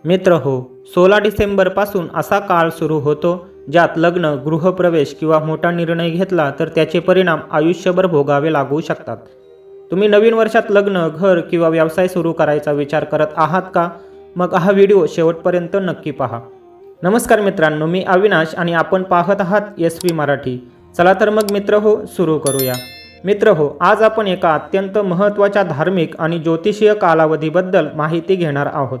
मित्र हो, 16 डिसेंबरपासून असा काळ सुरू होतो ज्यात लग्न, गृहप्रवेश किंवा मोठा निर्णय घेतला तर त्याचे परिणाम आयुष्यभर भोगावे लागू शकतात. तुम्ही नवीन वर्षात लग्न, घर किंवा व्यवसाय सुरू करायचा विचार करत आहात का? मग हा व्हिडिओ शेवटपर्यंत नक्की पहा. नमस्कार मित्रांनो, मी अविनाश आणि आपण पाहत आहात SV मराठी. चला तर मग मित्र हो, सुरू करूया. मित्र हो, आज आपण एका अत्यंत महत्त्वाच्या धार्मिक आणि ज्योतिषीय कालावधीबद्दल माहिती घेणार आहोत,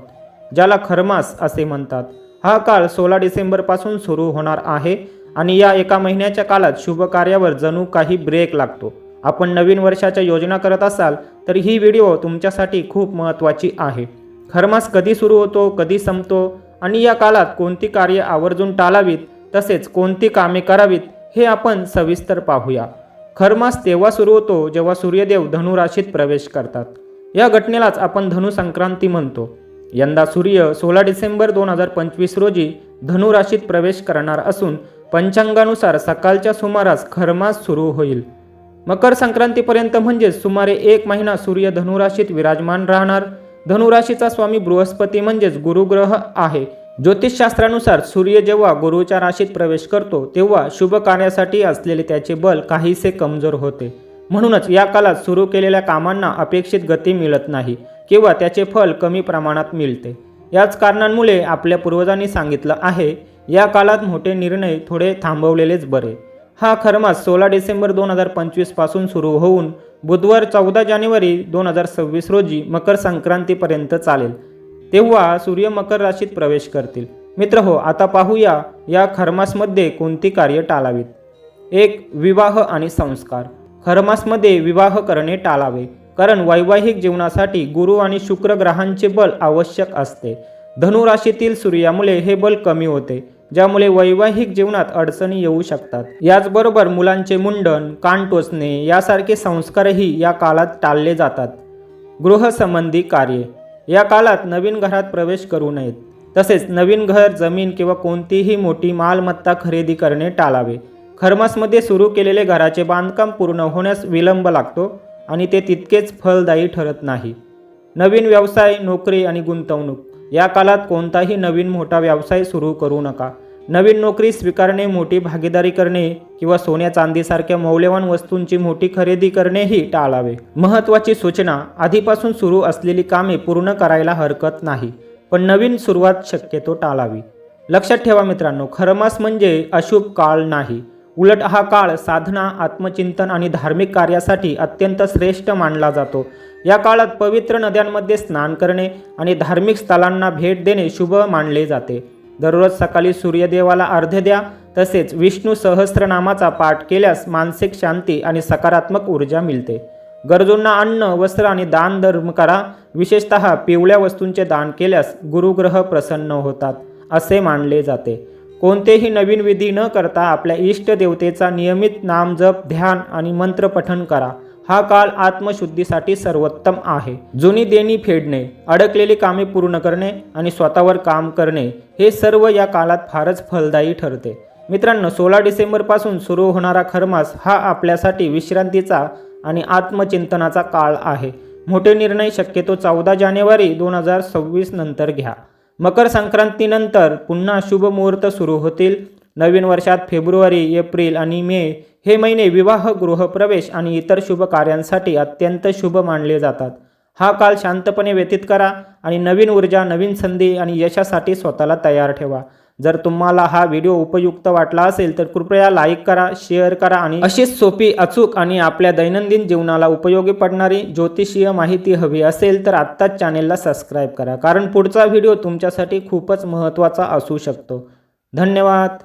ज्याला खरमास असे म्हणतात. हा काळ 16 डिसेंबरपासून सुरू होणार आहे आणि या एका महिन्याच्या काळात शुभ कार्यावर जणू काही ब्रेक लागतो. आपण नवीन वर्षाच्या योजना करत असाल तर ही व्हिडिओ तुमच्यासाठी खूप महत्त्वाची आहे. खरमास कधी सुरू होतो, कधी संपतो आणि या काळात कोणती कार्ये आवर्जून टाळावीत, तसेच कोणती कामे करावीत हे आपण सविस्तर पाहूया. खरमास तेव्हा सुरू होतो जेव्हा सूर्यदेव धनु राशीत प्रवेश करतात. या घटनेलाच आपण धनु संक्रांती म्हणतो. यंदा सूर्य 16 डिसेंबर 2025 रोजी धनु राशीत प्रवेश करणार असून पंचांगानुसार सकाळच्या सुमारास खरमास सुरू होईल. मकर संक्रांतीपर्यंत म्हणजे सुमारे 1 महिना सूर्य धनु राशीत विराजमान राहणार. धनु राशीचा स्वामी बृहस्पती म्हणजेच गुरुग्रह आहे. ज्योतिषशास्त्रानुसार सूर्य जेव्हा गुरुच्या राशीत प्रवेश करतो तेव्हा शुभ कार्यासाठी असलेले त्याचे बल काहीसे कमजोर होते. म्हणूनच या काळात सुरू केलेल्या कामांना अपेक्षित गती मिळत नाही किंवा त्याचे फल कमी प्रमाणात मिळते. याच कारणांमुळे आपल्या पूर्वजांनी सांगितलं आहे, या काळात मोठे निर्णय थोडे थांबवलेलेच बरे. हा खरमास 16 डिसेंबर 2025 पासून सुरू होऊन बुधवार 14 जानेवारी 2026 रोजी मकर संक्रांतीपर्यंत चालेल. तेव्हा सूर्य मकर राशीत प्रवेश करतील. मित्र हो, आता पाहूया या खरमासमध्ये कोणती कार्य टाळावीत. 1. विवाह आणि संस्कार. खरमासमध्ये विवाह करणे टाळावे, कारण वैवाहिक जीवनासाठी गुरु आणि शुक्र ग्रहांचे बल आवश्यक असते. धनु राशीतील सूर्यामुळे हे बल कमी होते, ज्यामुळे वैवाहिक जीवनात अडचणी येऊ शकतात. याचबरोबर मुलांचे मुंडन, कान टोचणे यासारखे संस्कारही या काळात टाळले जातात. गृहसंबंधी कार्ये. या काळात नवीन घरात प्रवेश करू नयेत. तसेच नवीन घर, जमीन किंवा कोणतीही मोठी मालमत्ता खरेदी करणे टाळावे. खरमासमध्ये सुरू केलेले घराचे बांधकाम पूर्ण होण्यास विलंब लागतो आणि ते तितकेच फलदायी ठरत नाही. नवीन व्यवसाय, नोकरी आणि गुंतवणूक. या काळात कोणताही नवीन मोठा व्यवसाय सुरू करू नका. नवीन नोकरी स्वीकारणे, मोठी भागीदारी करणे किंवा सोन्या चांदीसारख्या मौल्यवान वस्तूंची मोठी खरेदी करणेही टाळावे. महत्त्वाची सूचना, आधीपासून सुरू असलेली कामे पूर्ण करायला हरकत नाही, पण नवीन सुरुवात शक्यतो टाळावी. लक्षात ठेवा मित्रांनो, खरमास म्हणजे अशुभ काळ नाही. उलट हा काळ साधना, आत्मचिंतन आणि धार्मिक कार्यासाठी अत्यंत श्रेष्ठ मानला जातो. या काळात पवित्र नद्यांमध्ये स्नान करणे आणि धार्मिक स्थळांना भेट देणे शुभ मानले जाते. दररोज सकाळी सूर्यदेवाला अर्घ्य द्या. तसेच विष्णू सहस्त्रनामाचा पाठ केल्यास मानसिक शांती आणि सकारात्मक ऊर्जा मिळते. गरजूंना अन्न, वस्त्र आणि दान धर्म करा. विशेषतः पिवळ्या वस्तूंचे दान केल्यास गुरुग्रह प्रसन्न होतात असे मानले जाते. कोणतेही नवीन विधी न करता आपल्या इष्ट देवतेचा नियमित नामजप, ध्यान आणि मंत्रपठण करा. हा काळ आत्मशुद्धीसाठी सर्वोत्तम आहे. जुनी देणी फेडणे, अडकलेली कामे पूर्ण करणे आणि स्वतःवर काम करणे हे सर्व या काळात फारच फलदायी ठरते. मित्रांनो, 16 डिसेंबरपासून सुरू होणारा खरमास हा आपल्यासाठी विश्रांतीचा आणि आत्मचिंतनाचा काळ आहे. मोठे निर्णय शक्यतो 14 जानेवारी 2026 नंतर घ्या. मकर संक्रांतीनंतर पुन्हा शुभ मुहूर्त सुरू होतील. नवीन वर्षात फेब्रुवारी, एप्रिल आणि मे हे महिने विवाह, गृहप्रवेश आणि इतर शुभ कार्यांसाठी अत्यंत शुभ मानले जातात. हा काळ शांतपणे व्यतीत करा आणि नवीन ऊर्जा, नवीन संधी आणि यशासाठी स्वतःला तयार ठेवा. जर तुम्हाला हा व्हिडिओ उपयुक्त वाटला असेल तर कृपया लाईक करा, शेअर करा आणि अशीच सोपी, अचूक आणि आपल्या दैनंदिन जीवनाला उपयोगी पडणारी ज्योतिषीय माहिती हवी असेल तर आत्ताच चॅनेलला सबस्क्राईब करा, कारण पुढचा व्हिडिओ तुमच्यासाठी खूपच महत्त्वाचा असू शकतो. धन्यवाद.